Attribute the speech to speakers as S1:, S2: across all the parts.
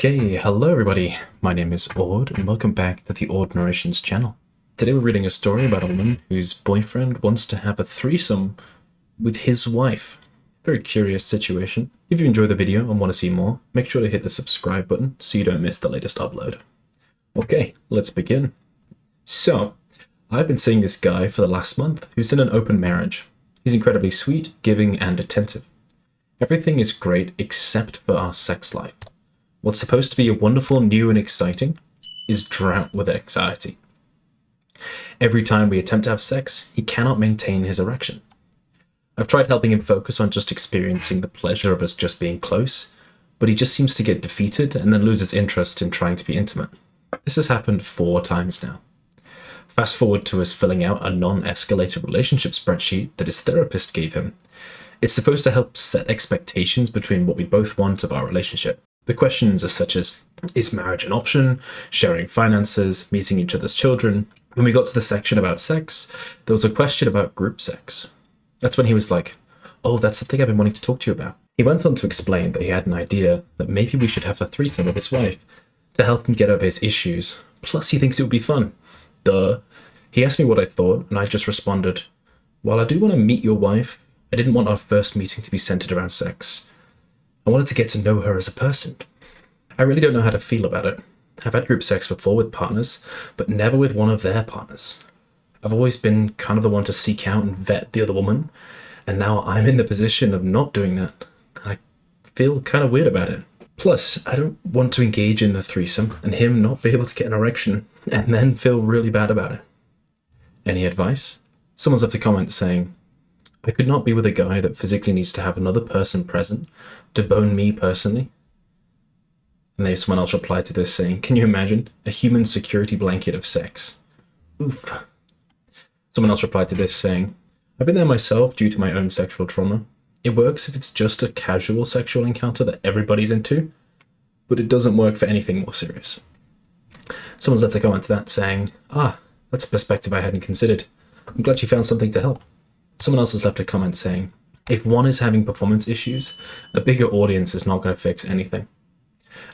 S1: Okay, hello everybody. My name is Aud, and welcome back to the Aud Narrations channel. Today we're reading a story about a woman whose boyfriend wants to have a threesome with his wife. Very curious situation. If you enjoy the video and want to see more, make sure to hit the subscribe button so you don't miss the latest upload. Okay, let's begin. So, I've been seeing this guy for the last month who's in an open marriage. He's incredibly sweet, giving, and attentive. Everything is great except for our sex life. What's supposed to be a wonderful, new, and exciting is drowned with anxiety. Every time we attempt to have sex, he cannot maintain his erection. I've tried helping him focus on just experiencing the pleasure of us just being close, but he just seems to get defeated and then loses interest in trying to be intimate. This has happened 4 times now. Fast forward to us filling out a non-escalated relationship spreadsheet that his therapist gave him. It's supposed to help set expectations between what we both want of our relationship. The questions are such as, is marriage an option, sharing finances, meeting each other's children? When we got to the section about sex, there was a question about group sex. That's when he was like, oh, that's something I've been wanting to talk to you about. He went on to explain that he had an idea that maybe we should have a threesome with his wife to help him get over his issues. Plus, he thinks it would be fun. Duh. He asked me what I thought, and I just responded, while I do want to meet your wife, I didn't want our first meeting to be centered around sex. I wanted to get to know her as a person. I really don't know how to feel about it. I've had group sex before with partners, but never with one of their partners. I've always been kind of the one to seek out and vet the other woman, and now I'm in the position of not doing that. I feel kind of weird about it. Plus, I don't want to engage in the threesome and him not be able to get an erection and then feel really bad about it. Any advice? Someone's left a comment saying, I could not be with a guy that physically needs to have another person present to bone me personally. And then someone else replied to this saying, can you imagine a human security blanket of sex? Oof. Someone else replied to this saying, I've been there myself due to my own sexual trauma. It works if it's just a casual sexual encounter that everybody's into, but it doesn't work for anything more serious. Someone's left a comment to that saying, that's a perspective I hadn't considered. I'm glad you found something to help. Someone else has left a comment saying, if one is having performance issues, a bigger audience is not going to fix anything.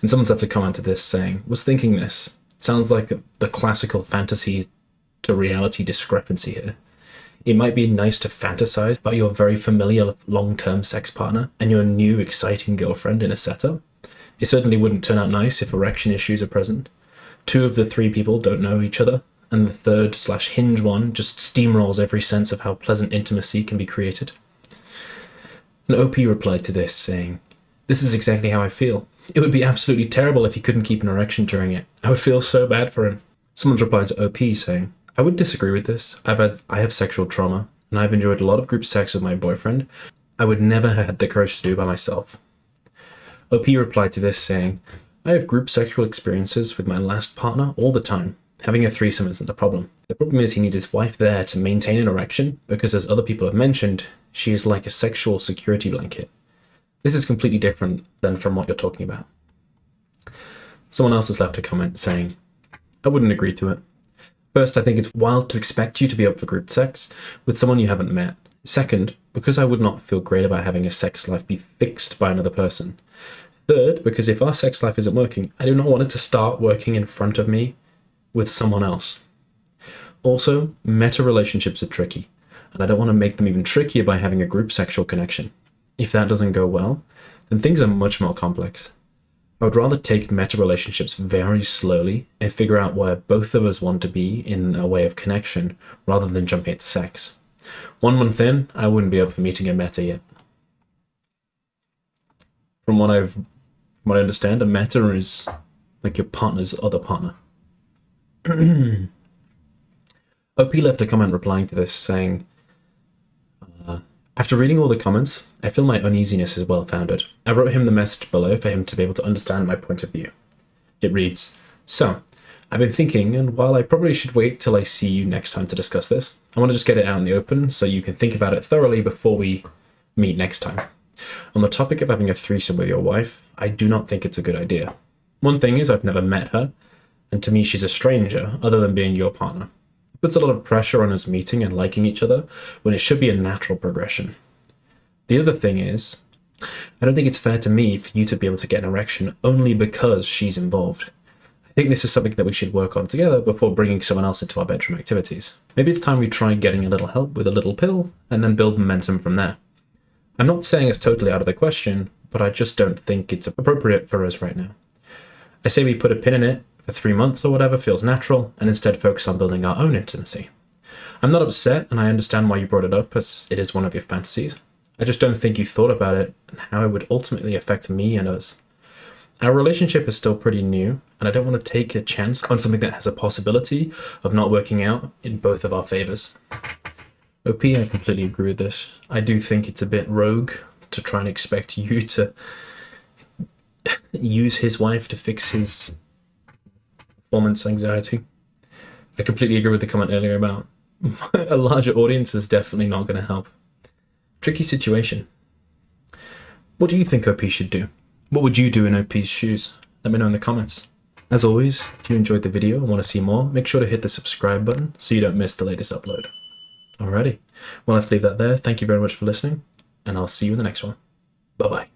S1: And someone's left a comment to this saying, was thinking this. It sounds like the classical fantasy to reality discrepancy here. It might be nice to fantasize about your very familiar long-term sex partner and your new exciting girlfriend in a setup. It certainly wouldn't turn out nice if erection issues are present. 2 of the 3 people don't know each other, and the third/hinge one just steamrolls every sense of how pleasant intimacy can be created. And OP replied to this, saying, this is exactly how I feel. It would be absolutely terrible if he couldn't keep an erection during it. I would feel so bad for him. Someone's replied to OP saying, I would disagree with this. I have sexual trauma, and I've enjoyed a lot of group sex with my boyfriend. I would never have had the courage to do by myself. OP replied to this, saying, I have group sexual experiences with my last partner all the time. Having a threesome isn't the problem. The problem is he needs his wife there to maintain an erection because, as other people have mentioned, she is like a sexual security blanket. This is completely different than from what you're talking about. Someone else has left a comment saying, I wouldn't agree to it. First, I think it's wild to expect you to be up for group sex with someone you haven't met. Second, because I would not feel great about having a sex life be fixed by another person. Third, because if our sex life isn't working, I do not want it to start working in front of me with someone else. Also, meta relationships are tricky, and I don't want to make them even trickier by having a group sexual connection. If that doesn't go well, then things are much more complex. I would rather take meta relationships very slowly and figure out where both of us want to be in a way of connection rather than jumping into sex. 1 month in, I wouldn't be up for meeting a meta yet. From what I understand, a meta is like your partner's other partner. OP left a comment replying to this saying, after reading all the comments, I feel my uneasiness is well founded. I wrote him the message below for him to be able to understand my point of view. It reads, so, I've been thinking, and while I probably should wait till I see you next time to discuss this, I want to just get it out in the open so you can think about it thoroughly before we meet next time. On the topic of having a threesome with your wife, I do not think it's a good idea. One thing is I've never met her, and to me she's a stranger other than being your partner. It puts a lot of pressure on us meeting and liking each other when it should be a natural progression. The other thing is, I don't think it's fair to me for you to be able to get an erection only because she's involved. I think this is something that we should work on together before bringing someone else into our bedroom activities. Maybe it's time we try getting a little help with a little pill and then build momentum from there. I'm not saying it's totally out of the question, but I just don't think it's appropriate for us right now. I say we put a pin in it for 3 months or whatever feels natural and instead focus on building our own intimacy. I'm not upset, and I understand why you brought it up as it is one of your fantasies. I just don't think you thought about it and how it would ultimately affect me and us. Our relationship is still pretty new, and I don't want to take a chance on something that has a possibility of not working out in both of our favors. OP, I completely agree with this. I do think it's a bit rogue to try and expect you to use his wife to fix his performance anxiety. I completely agree with the comment earlier about a larger audience is definitely not going to help. Tricky situation. What do you think OP should do? What would you do in OP's shoes? Let me know in the comments. As always, if you enjoyed the video and want to see more, make sure to hit the subscribe button so you don't miss the latest upload. Alrighty, well, I have to leave that there. Thank you very much for listening, and I'll see you in the next one. Bye-bye.